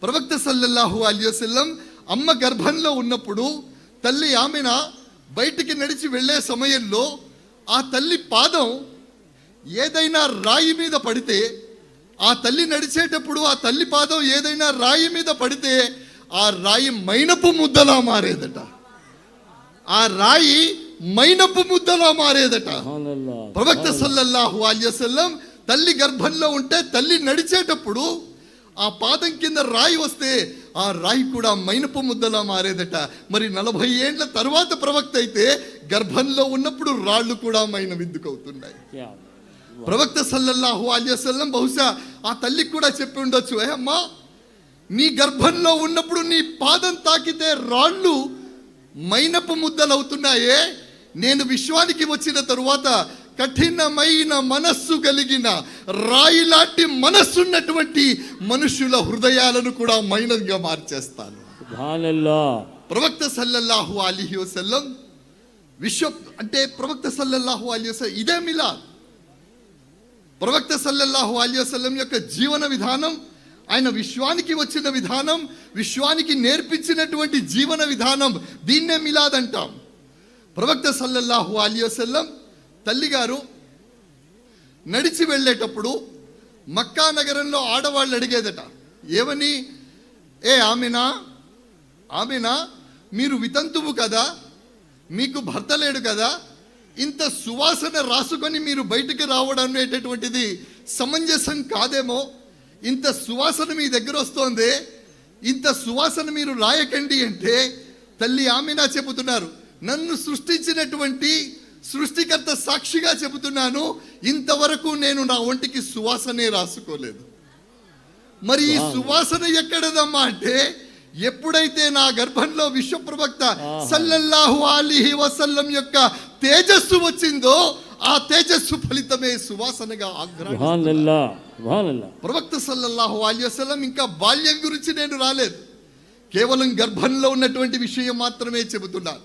ప్రవక్త సల్లల్లాహు అలైహి వసల్లం అమ్మ గర్భంలో ఉన్నప్పుడు తల్లి ఆమెన బయటికి నడిచి వెళ్ళే సమయంలో ఆ తల్లి పాదం ఏదైనా రాయి మీద పడితే, ఆ తల్లి నడిచేటప్పుడు ఆ తల్లి పాదం ఏదైనా రాయి మీద పడితే ఆ రాయి మైనపు ముద్దలా మారేదట. ఆ రాయి మైనపు ముద్దలా మారేదట. ప్రవక్త సల్లల్లాహు అలైహి వసల్లం తల్లి గర్భంలో ఉంటే తల్లి నడిచేటప్పుడు ఆ పాదం కింద రాయి వస్తే ఆ రాయి కూడా మైనపు ముద్దలా మారేదట. మరి 40 ఏండ్ల తర్వాత ప్రవక్త అయితే గర్భంలో ఉన్నప్పుడు రాళ్ళు కూడా మైనం విద్దుకవుతున్నాయి. ప్రవక్త సల్లల్లాహు అలైహి వసల్లం బహుశా ఆ తల్లికి కూడా చెప్పి ఉండొచ్చు, అమ్మా నీ గర్భంలో ఉన్నప్పుడు నీ పాదం తాకితే రాళ్ళు మైనపు ముద్దలు అవుతున్నాయే, నేను విశ్వానికి వచ్చిన తరువాత కఠినమైన మనస్సు కలిగిన రాయి లాంటి మనస్సున్నటువంటి మనుషుల హృదయాలను కూడా మైనంగా మార్చేస్తాను. ప్రవక్త సల్లల్లాహు అలైహి వసల్లం ప్రవక్త సల్లల్లాహు అలైహి వసల్లం ఇదే మిలాద్. ప్రవక్త సల్లల్లాహు అలైహి వసల్లం యొక్క జీవన విధానం, ఆయన విశ్వానికి వచ్చిన విధానం, విశ్వానికి నేర్పించినటువంటి జీవన విధానం, దీన్నే మిలాద్ అంటాం. ప్రవక్త సల్లల్లాహు అలైహి వసల్లం తల్లిగారు నడిచి వెళ్ళేటప్పుడు మక్కా నగరంలో ఆడవాళ్ళు అడిగేదట, ఏమని, ఆమెనా మీరు వితంతువు కదా, మీకు భర్త లేడు కదా, ఇంత సువాసన రాసుకొని మీరు బయటికి రావడం అనేటటువంటిది సమంజసం కాదేమో, ఇంత సువాసన మీ దగ్గర వస్తోంది, ఇంత సువాసన మీరు రాయకండి అంటే తల్లి ఆమెనా చెబుతున్నారు, నన్ను సృష్టించినటువంటి సృష్టికర్త సాక్షిగా చెబుతున్నాను, ఇంతవరకు నేను నా ఒంటికి సువాసనే రాసుకోలేదు. మరి ఈ సువాసన ఎక్కడదమ్మా అంటే ఎప్పుడైతే నా గర్భంలో విశ్వప్రవక్త సల్లల్లాహు అలైహి వసల్లం యొక్క తేజస్సు వచ్చిందో ఆ తేజస్సు ఫలితమే సువాసనగా ప్రవక్త సల్లల్లాహు అలైహి వసల్లం ఇంకా బాల్యం గురించి నేను రాలేదు, కేవలం గర్భంలో ఉన్నటువంటి విషయం మాత్రమే చెబుతున్నాను.